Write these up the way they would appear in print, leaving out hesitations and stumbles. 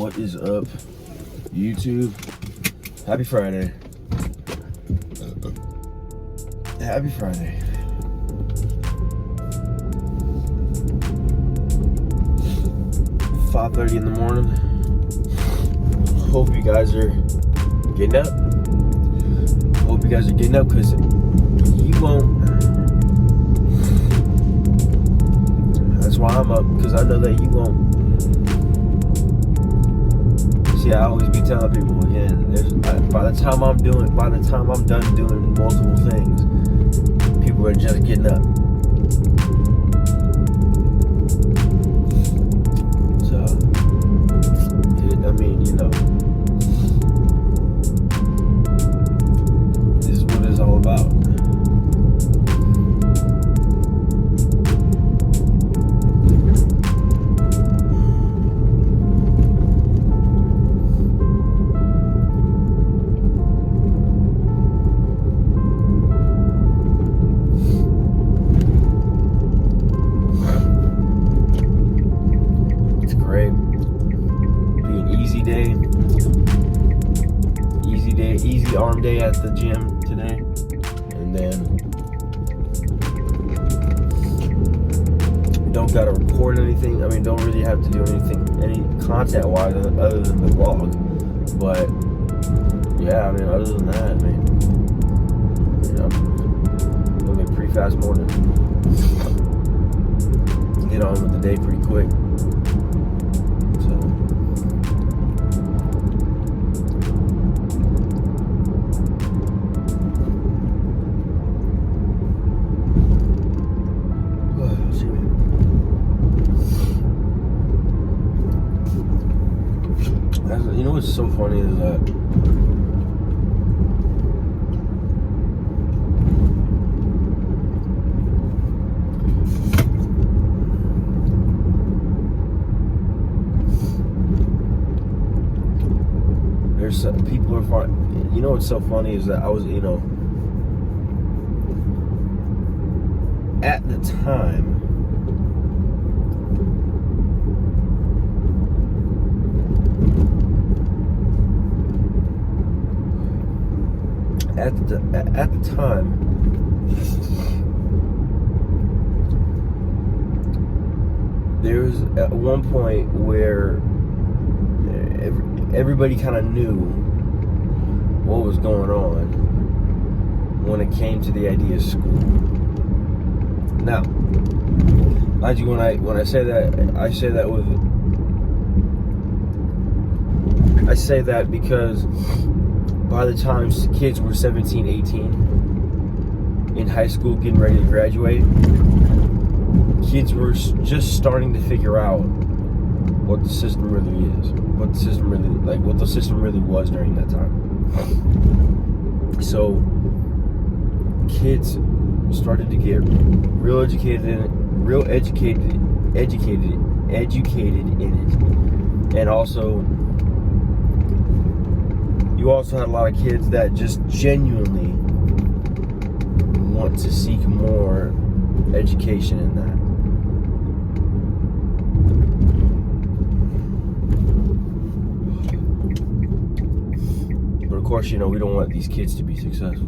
What is up, YouTube? Happy Friday. Happy Friday. $5:30 in the morning. Hope you guys are getting up. Hope you guys are getting up, because you won't. That's why I'm up, because I know that you won't. See, I always be telling people, again, by the time I'm done doing multiple things, people are just getting up. So, this is what it's all about. Easy arm day at the gym today, and then don't gotta record anything. Don't really have to do anything, any content wise, other than the vlog. But yeah, other than that, it'll be a pretty fast morning. Get on with the day pretty quick. You know what's so funny is that there's people are fine. You know what's so funny is that I was, at the time. At the time, there was at one point where everybody kind of knew what was going on when it came to the idea of school. Now, mind you, when I say that, I say that because by the time kids were 17, 18, in high school, getting ready to graduate, kids were just starting to figure out what the system really is, what the system really was during that time. So kids started to get real educated in it, and also. You also had a lot of kids that just genuinely want to seek more education in that. But of course, we don't want these kids to be successful.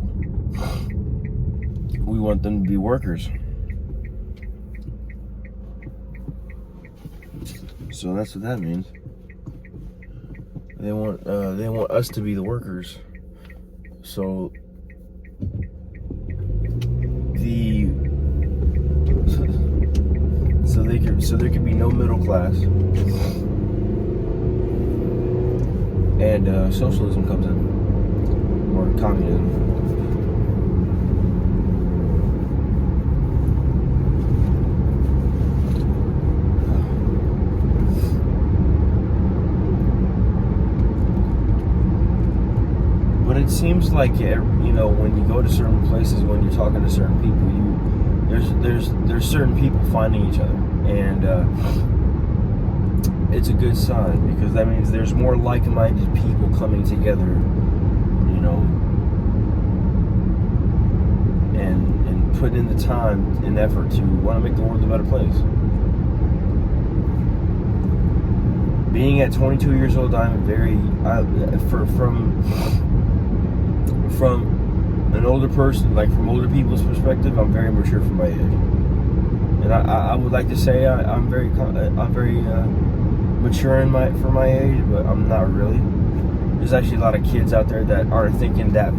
We want them to be workers. So that's what that means. They want us to be the workers, so there could be no middle class, and socialism comes in, or communism. It seems like when you go to certain places, when you're talking to certain people, there's certain people finding each other, and it's a good sign, because that means there's more like-minded people coming together, and putting in the time and effort to want to make the world a better place. being at 22 years old, I'm very from an older person, like from older people's perspective, I'm very mature for my age, and I would like to say I'm very mature for my age, but I'm not really. There's actually a lot of kids out there that aren't thinking that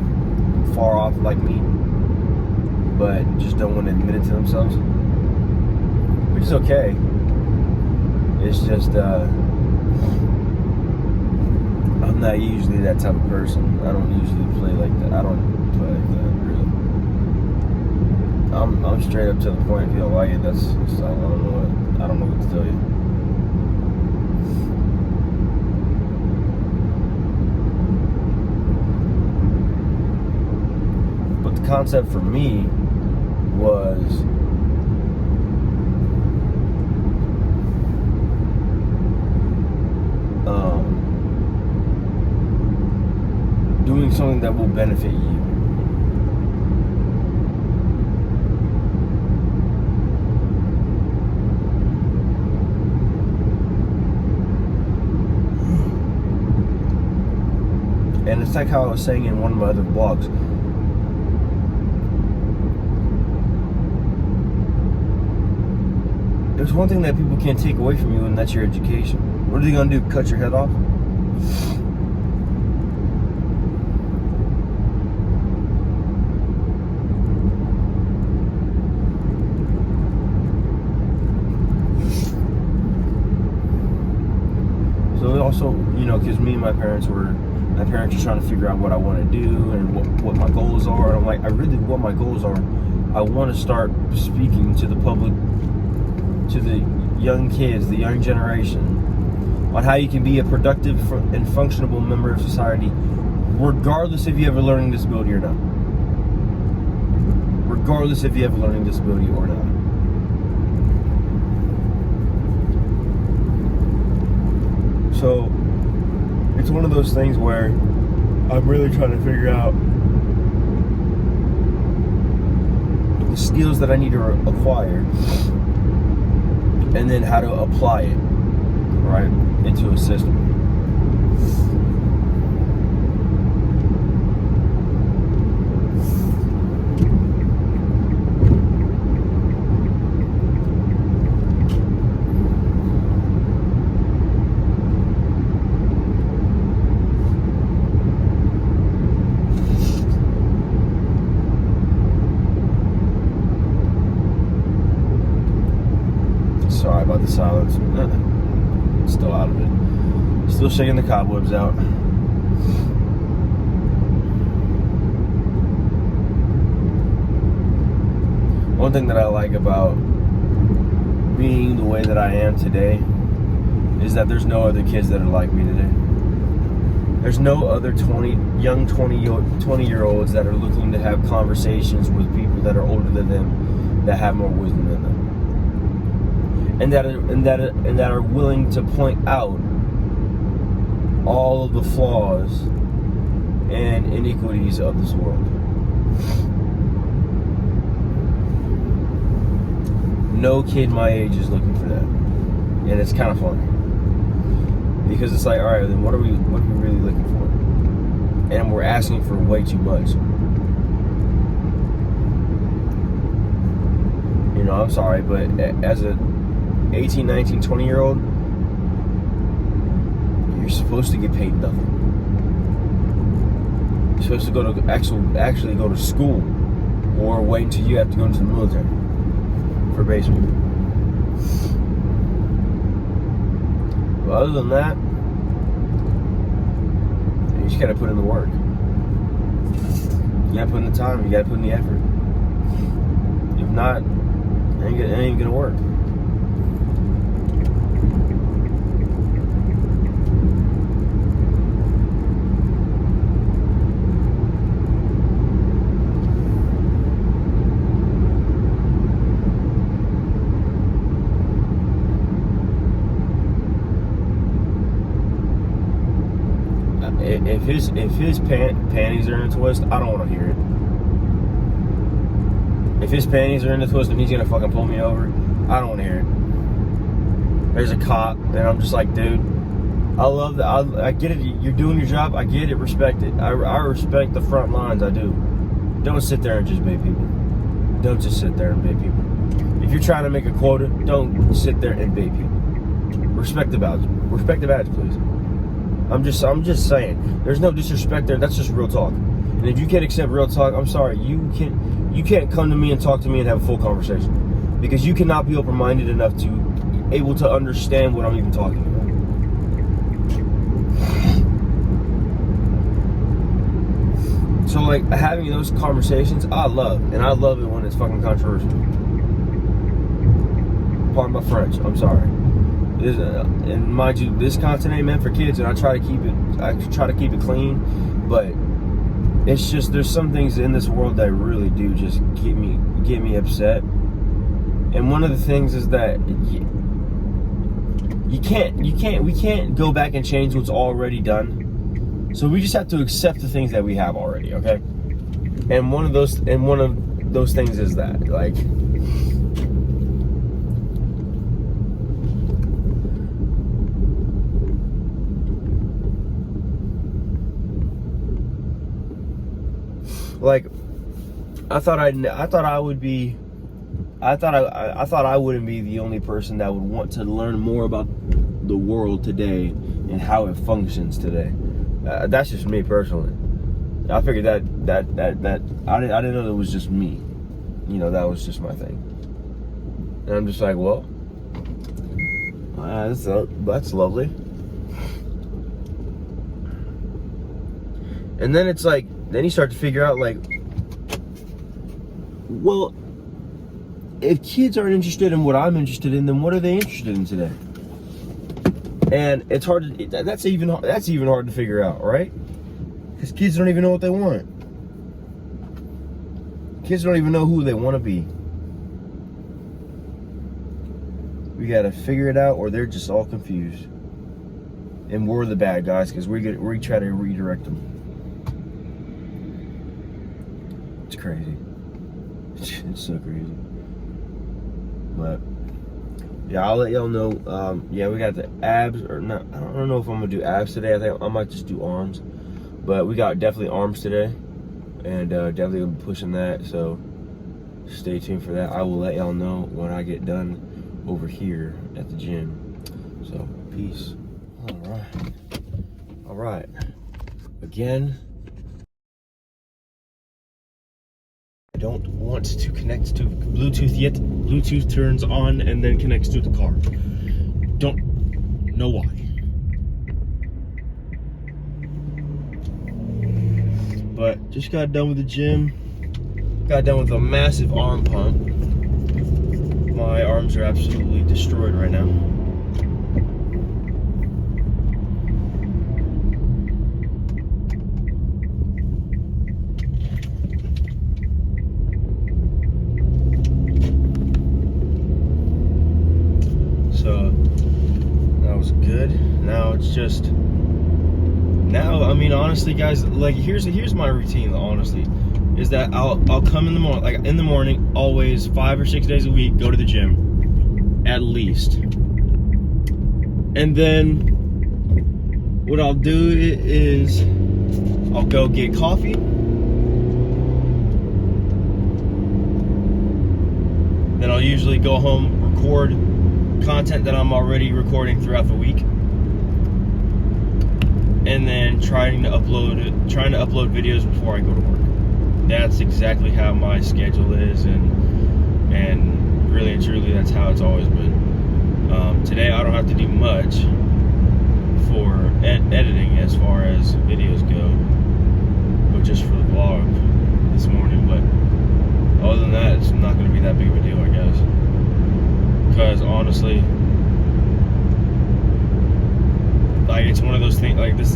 far off like me, but just don't want to admit it to themselves, which is okay. It's just I'm not usually that type of person. I don't usually play like that. I don't play like that, really. I'm straight up to the point. If you don't like it, I don't know what to tell you. But the concept for me was doing something that will benefit you. And it's like how I was saying in one of my other blogs. There's one thing that people can't take away from you, and that's your education. What are they gonna do? Cut your head off? So also, because me and my parents are trying to figure out what I want to do and what my goals are. And I'm like, what my goals are, I want to start speaking to the public, to the young kids, the young generation, on how you can be a productive and functionable member of society, regardless if you have a learning disability or not. Regardless if you have a learning disability or not. So it's one of those things where I'm really trying to figure out the skills that I need to acquire, and then how to apply it, right, into a system. Sorry about the silence. Still out of it. Still shaking the cobwebs out. One thing that I like about being the way that I am today is that there's no other kids that are like me today. There's no other 20-year-olds that are looking to have conversations with people that are older than them, that have more wisdom than them. And that are willing to point out all of the flaws and iniquities of this world. No kid my age is looking for that, and it's kind of funny because it's like, all right, then what are we really looking for? And we're asking for way too much. I'm sorry, but as a 18, 19, 20-year-old, you're supposed to get paid nothing. You're supposed to go to actually go to school, or wait until you have to go into the military for basic. But other than that, you just gotta put in the work. You gotta put in the time. You gotta put in the effort. If not, it ain't gonna work. If his panties are in a twist, I don't want to hear it. If his panties are in a twist and he's gonna fucking pull me over, I don't want to hear it. There's a cop, and I'm just like, dude, I love that. I get it. You're doing your job. I get it. Respect it. I respect the front lines. I do. Don't sit there and just bait people. Don't just sit there and bait people. If you're trying to make a quota, don't sit there and bait people. Respect the badge. Respect the badge, please. I'm just saying. There's no disrespect there. That's just real talk. And if you can't accept real talk, I'm sorry. You can't come to me and talk to me and have a full conversation, because you cannot be open-minded enough to able to understand what I'm even talking about. So like having those conversations, I love it when it's fucking controversial. Pardon my French. I'm sorry. And mind you, this content ain't meant for kids, and I try to keep it clean, but it's just there's some things in this world that really do just get me upset. And one of the things is that we can't go back and change what's already done. So we just have to accept the things that we have already, okay? And one of those things is that, like I thought I wouldn't be the only person that would want to learn more about the world today and how it functions today. That's just me personally. I figured that I didn't know that it was just me. You know, that was just my thing. And I'm just like, well, that's lovely. And then it's like, then you start to figure out, like, well, if kids aren't interested in what I'm interested in, then what are they interested in today? And it's hard to, that's even hard to figure out, right? Because kids don't even know what they want. Kids don't even know who they want to be. We gotta figure it out, or they're just all confused. And we're the bad guys because we try to redirect them. It's crazy. It's so crazy. But yeah, I'll let y'all know. Yeah, we got the abs, or not. I don't know if I'm gonna do abs today. I think I might just do arms. But we got definitely arms today, and definitely gonna be pushing that. So stay tuned for that. I will let y'all know when I get done over here at the gym. So peace. All right. Again, I don't want to connect to Bluetooth yet. Bluetooth turns on and then connects to the car. Don't know why. But just got done with the gym. Got done with a massive arm pump. My arms are absolutely destroyed right now. So that was good. Now it's just, I mean, honestly, guys, like here's my routine. Honestly, is that I'll come in the morning, like in the morning, always 5 or 6 days a week, go to the gym, at least. And then what I'll do is I'll go get coffee. Then I'll usually go home, record content that I'm already recording throughout the week, and then trying to upload videos before I go to work. That's exactly how my schedule is, and really and truly, that's how it's always been. Today I don't have to do much for editing as far as videos go, but just for the vlog this morning. But other than that, it's not going to be that big of a deal, I guess. Because honestly, like, it's one of those things, like, this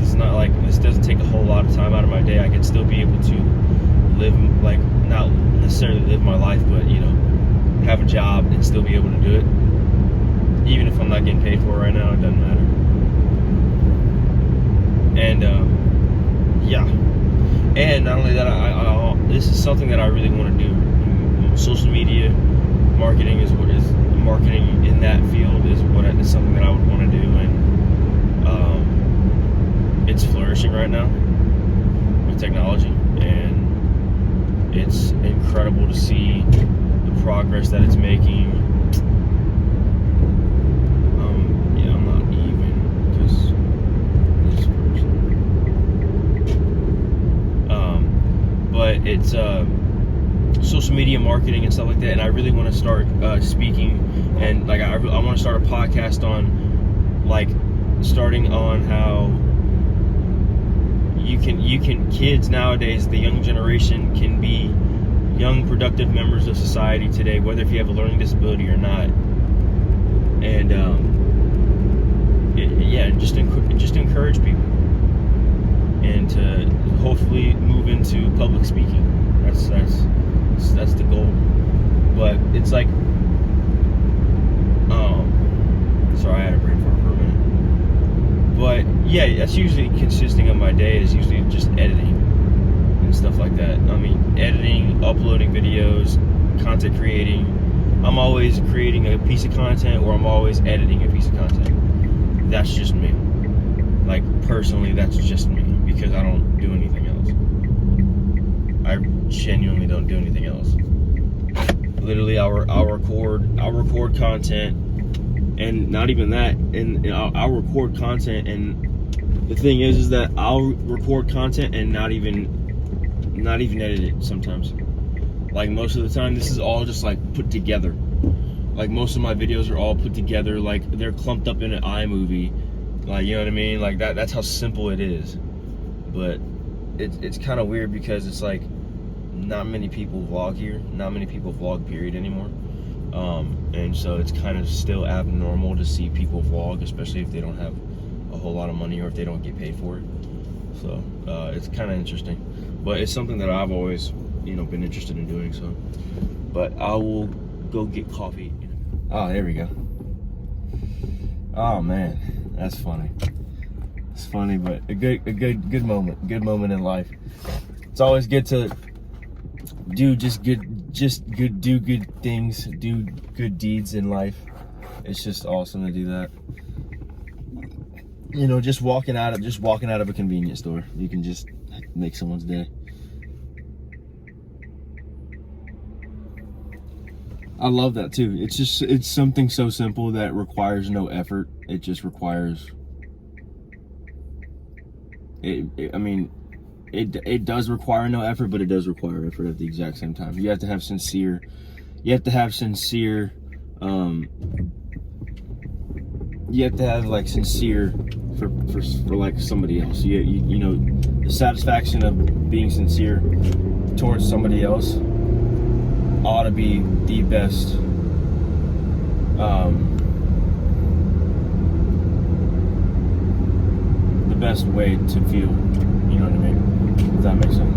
doesn't take a whole lot of time out of my day. I can still be able to live, like, not necessarily live my life, but, you know, have a job and still be able to do it. Even if I'm not getting paid for it right now, it doesn't matter. And, yeah. And not only that, this is something that I really want to do. Social media marketing marketing in that field is something that I would want to do, it's flourishing right now with technology, and it's incredible to see the progress that it's making. Yeah, I'm not even, because this person. But it's social media marketing and stuff like that, and I really want to start speaking, and like I want to start a podcast on, like, starting on how you can kids nowadays, the young generation, can be young productive members of society today, whether if you have a learning disability or not. And just encourage people, and to hopefully move into public speaking. That's the goal. But it's like, sorry, I had a brain fart for a minute. But yeah, that's usually consisting of my day, is usually just editing and stuff like that. I mean, editing, uploading videos, content creating. I'm always creating a piece of content, or I'm always editing a piece of content. That's just me. Like, personally, that's just me, because I don't do anything else. I genuinely don't do anything else. Literally, I'll record content, and not even that. And I'll record content, and the thing is that I'll record content and not even edit it sometimes. Like, most of the time, this is all just like put together. Like, most of my videos are all put together, like they're clumped up in an iMovie. Like, you know what I mean? Like that's how simple it is. But it's kind of weird, because it's like, not many people vlog here. Not many people vlog, period, anymore. And so it's kind of still abnormal to see people vlog, especially if they don't have a whole lot of money, or if they don't get paid for it. So it's kind of interesting. But it's something that I've always, been interested in doing. So, but I will go get coffee. Oh, there we go. Oh man, that's funny. It's funny, but a good moment. Good moment in life. It's always good to do good things, do good deeds in life. It's just awesome to do that. Just walking out of a convenience store, you can just make someone's day. I love that too. It's something so simple that requires no effort. It just requires it does require no effort, but it does require effort at the exact same time. You have to have sincere like sincere for like somebody else. The satisfaction of being sincere towards somebody else ought to be the best way to feel. You know what I mean? If that makes sense.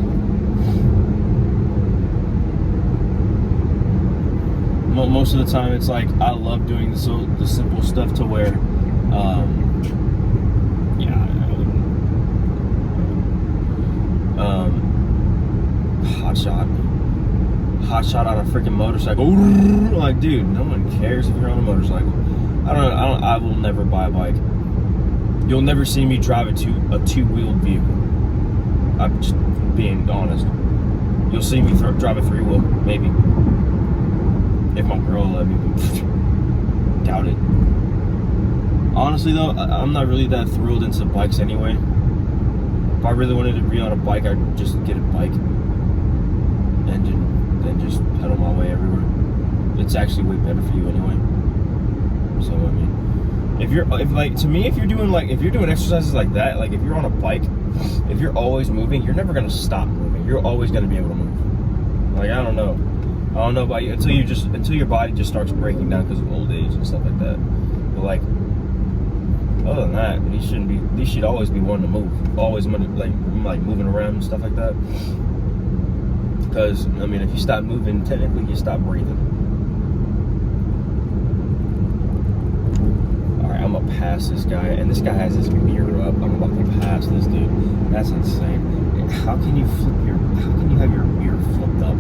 Most of the time, it's like, I love doing the simple stuff to where, hot shot on a freaking motorcycle. Like, dude, no one cares if you're on a motorcycle. I will never buy a bike. You'll never see me drive a two-wheeled vehicle. I'm just being honest. You'll see me drive a three-wheel, maybe. If my girl will let me, doubt it. Honestly though, I'm not really that thrilled into bikes anyway. If I really wanted to be on a bike, I'd just get a bike and then just pedal my way everywhere. It's actually way better for you anyway. So I mean, if you're doing exercises like that, like if you're on a bike, if you're always moving, you're never gonna stop moving. You're always gonna be able to move. Like, I don't know about you, until your body just starts breaking down because of old age and stuff like that. But like, other than that, you should always be wanting to move, always like moving around and stuff like that. Because I mean, if you stop moving, technically you stop breathing. All right, I'm gonna pass this guy, and this guy has his mirror up. I'm about to pass this dude. That's insane. How can you have your mirror flipped up?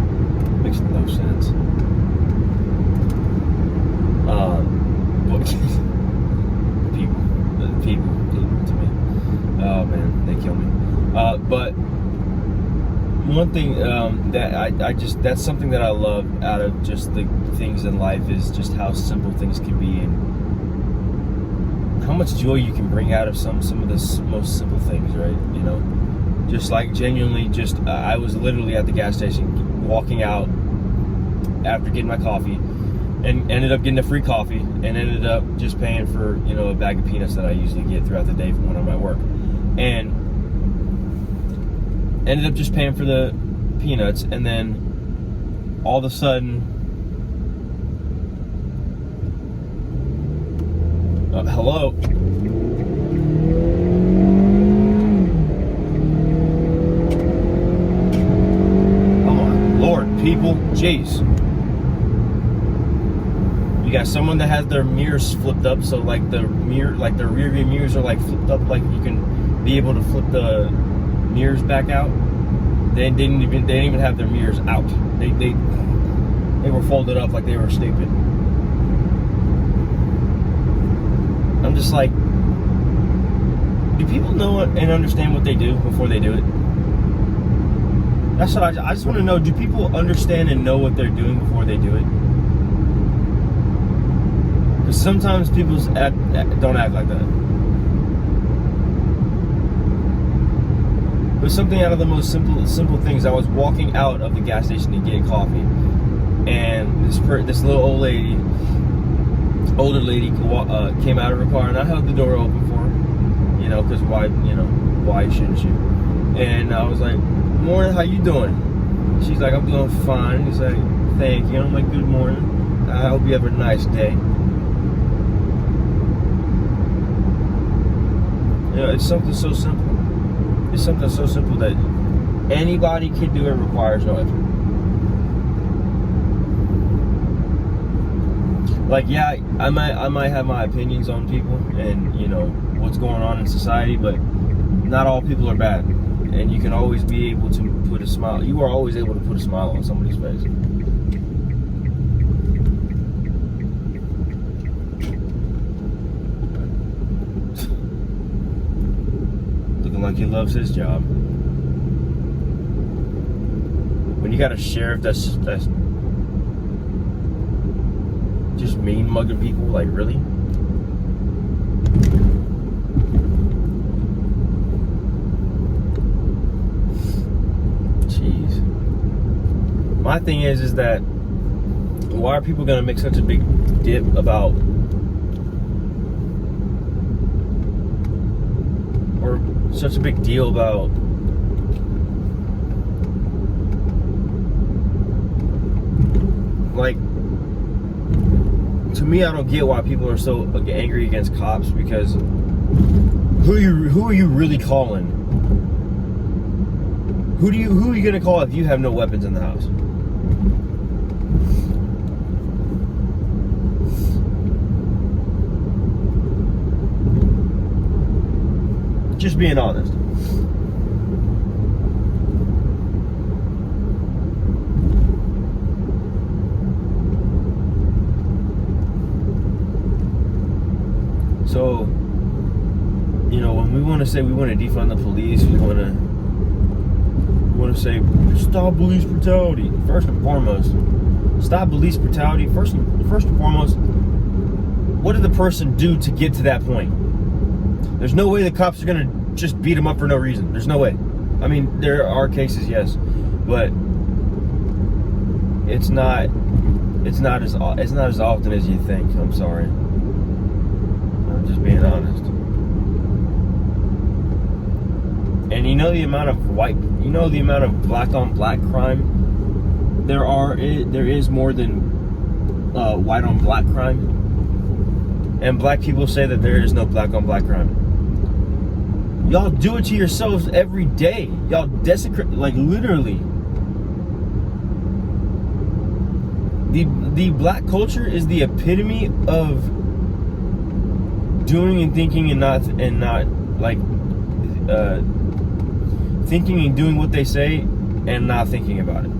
Makes no sense. But people. one thing that I just, that's something that I love out of just the things in life, is just how simple things can be, and how much joy you can bring out of some of the most simple things, right? You know, just like genuinely, just I was literally at the gas station walking out after getting my coffee, and ended up getting a free coffee, and ended up just paying for, you know, a bag of peanuts that I usually get throughout the day from when I'm at work, and ended up just paying for the peanuts. And then all of a sudden, hello. Oh my Lord, people, jeez. You got someone that has their mirrors flipped up, so like the rear view mirrors are like flipped up, like you can be able to flip the mirrors back out. They didn't even have their mirrors out. They were folded up like they were stupid. I'm just like, do people know and understand what they do before they do it? That's what I just want to know. Do people understand and know what they're doing before they do it? Because sometimes people don't act like that. But something out of the most simple things. I was walking out of the gas station to get coffee, and this little older lady came out of her car, and I held the door open for her, you know, because why shouldn't you? And I was like, "Morning, how you doing?" She's like, "I'm doing fine." He's like, "Thank you." And I'm like, "Good morning. I hope you have a nice day." You know, it's something so simple. It's something so simple that anybody can do. It requires no effort. Like, yeah, I might have my opinions on people and, you know, what's going on in society, but not all people are bad. And you can always be able to put a smile. You are always able to put a smile on somebody's face. Like he loves his job. When you got a sheriff that's just mean mugging people, like, really? Jeez. My thing is that why are people gonna make such a big dip about, or such a big deal about, like, to me, I don't get why people are so angry against cops, because who are you really calling? Who are you gonna call if you have no weapons in the house? Just being honest. So, you know, when we want to say we want to defund the police, we want to say stop police brutality. First and foremost, stop police brutality. First and foremost, what did the person do to get to that point? There's no way the cops are gonna just beat them up for no reason. There's no way. I mean, there are cases, yes, but it's not as often as you think. I'm sorry. I'm just being honest. And you know the amount of black on black crime there is more than white on black crime. And black people say that there is no black on black crime. Y'all do it to yourselves every day. Y'all desecrate, like, literally. The black culture is the epitome of doing and thinking and not like thinking and doing what they say and not thinking about it.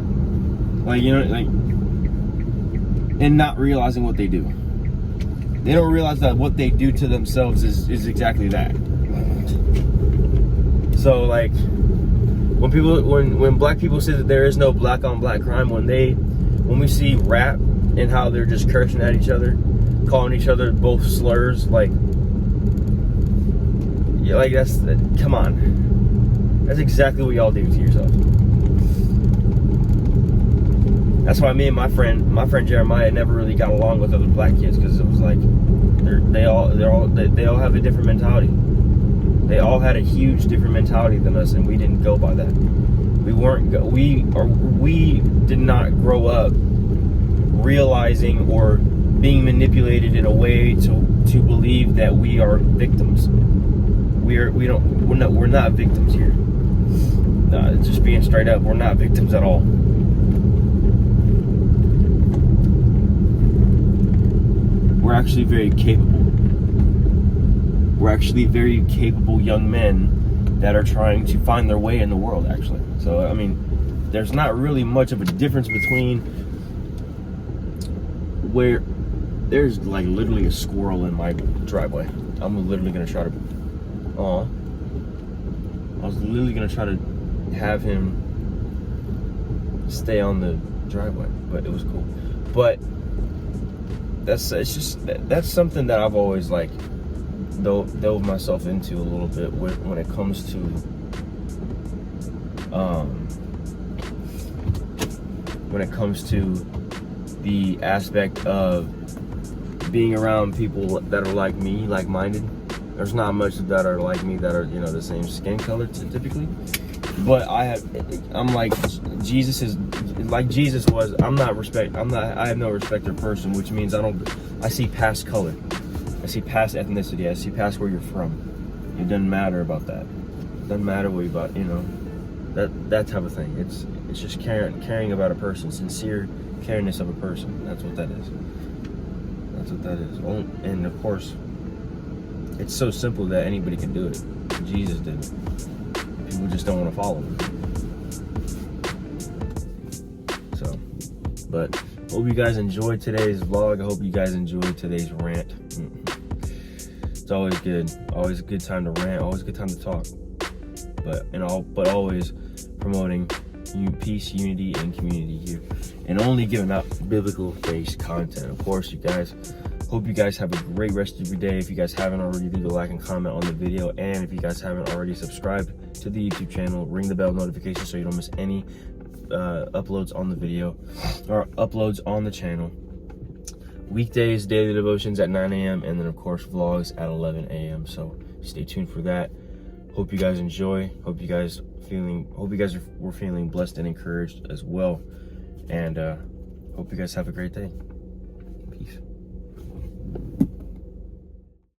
Like, you know, like, and not realizing what they do. They don't realize that what they do to themselves is exactly that. So, like, when black people say that there is no black on black crime, when we see rap and how they're just cursing at each other, calling each other both slurs, like that's, come on, that's exactly what y'all do to yourself. That's why me and my friend Jeremiah never really got along with other black kids, because it was like they all have a different mentality. They all had a huge different mentality than us, and we didn't go by that. We did not grow up realizing or being manipulated in a way to believe that we are victims. We're not victims here. Just being straight up, we're not victims at all. We're actually very capable. We're actually very capable young men that are trying to find their way in the world, actually. So, I mean, there's not really much of a difference between where there's like literally a squirrel in my driveway. I'm literally gonna try to, I was literally gonna try to have him stay on the driveway, but it was cool. But that's something that I've always like dove myself into a little bit when it comes to the aspect of being around people that are like me, like-minded. There's not much that are like me that are, you know, the same skin color typically, but I have no respect for person, which means I see past color, I see past ethnicity, I see past where you're from. It doesn't matter about that. It doesn't matter what you about, you know, that type of thing. It's just caring about a person, sincere caringness of a person. That's what that is. That's what that is. And of course, it's so simple that anybody can do it. Jesus did it. People just don't want to follow him. So, but hope you guys enjoyed today's vlog. I hope you guys enjoyed today's rant. It's always good. Always a good time to rant. Always a good time to talk. But always promoting peace, unity, and community here, and only giving out biblical-based content. Of course, you guys. Hope you guys have a great rest of your day. If you guys haven't already, leave a like and comment on the video. And if you guys haven't already subscribed to the YouTube channel, ring the bell notification so you don't miss any uploads on the video or uploads on the channel. Weekdays, daily devotions at 9 a.m. and then of course vlogs at 11 a.m. So stay tuned for that. Hope you guys enjoy. Hope you guys were feeling blessed and encouraged as well. And hope you guys have a great day.